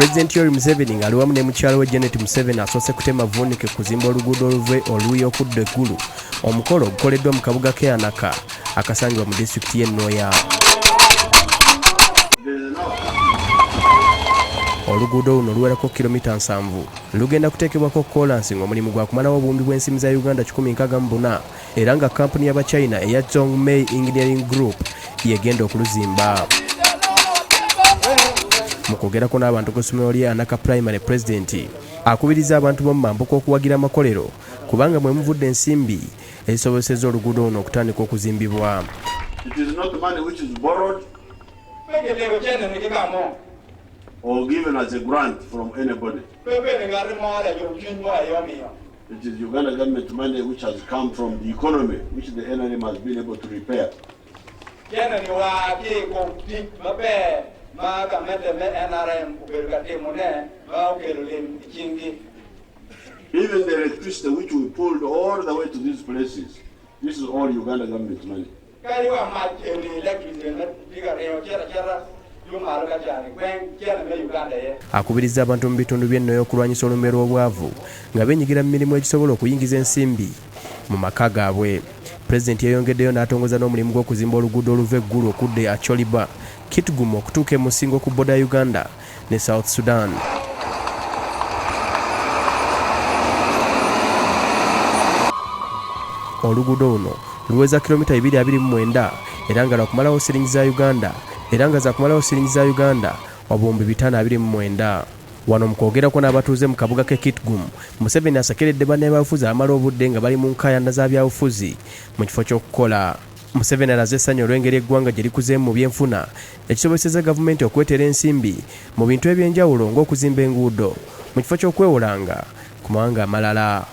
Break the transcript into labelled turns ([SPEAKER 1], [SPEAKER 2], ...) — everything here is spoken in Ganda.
[SPEAKER 1] President Yoweri Museveni ng'ali wamu ne mukyala we Janet Museveni asoose kutema vvuunike kuzimba oluguudo oluve oluuyi okudda eggulu. Omukolo gukoleddwa mu kabuga ke Anaka akasangibwa mu disitulikiti y'e Nnoya. Oluguudo luno luwerako kilomita 7 lugenda kuteekebwako koolansi ng'omulimu gwa kumalawo obuwumbi bw'ensimu za Uganda 164 era nga kampuni y'Abachina eya Zhongmei Engineering Group yegenda okuluzimba. Mu kwogerako n'abantu ku ssomero lya Anaka Primary, President akubirizza abantu b'omu mambuka okuwagira amakolero kubanga mwe muvudde ensimbi ezisobozesezza oluguudo luno okutandika okuzimbibwa.
[SPEAKER 2] It is not money which is borrowed or given as a grant from anybody. It is Uganda government money which has come from the economy, which the NRM has been able to repair. Even the electricity which we pulled all the way to these places, this is all Uganda government money.
[SPEAKER 1] Akubirizza abantu mu bitundu by'e Nnoya okulwanyisa olumbe lw'obwavu nga benyigira mu mirimu egisobola okuyingiza ensimbi mu maka gaabwe. Pulezidenti yayongeddeyo n'atongoza n'omulimu gw'okuzimba oluguudo oluva eggulu okudda e Acholiba Kitgum okutuuka e Musingo ku boda Uganda ne South Sudan. Oluguudo luno luweza kilomita 229 era nga lwakumalawo siringi za Uganda obuwumbi 529. Wano mu kwogerako n'abatuuze mu kabuga ke Kitgum, Museveni asekeredde bannabyabufuzi amala obudde nga bali mu nkaayana z'abyabufuzi mu kifo ky'okukola. Museveni alaze essanyu olw'engeri eggwanga gye likuzeemu mu byenfuna ekisobozesezza gavumenti okwetera ensimbi mu bintu eby'enjawulo ng'okuzimba enguudo mu kifo ky'okwewolanga ku mawanga amalala.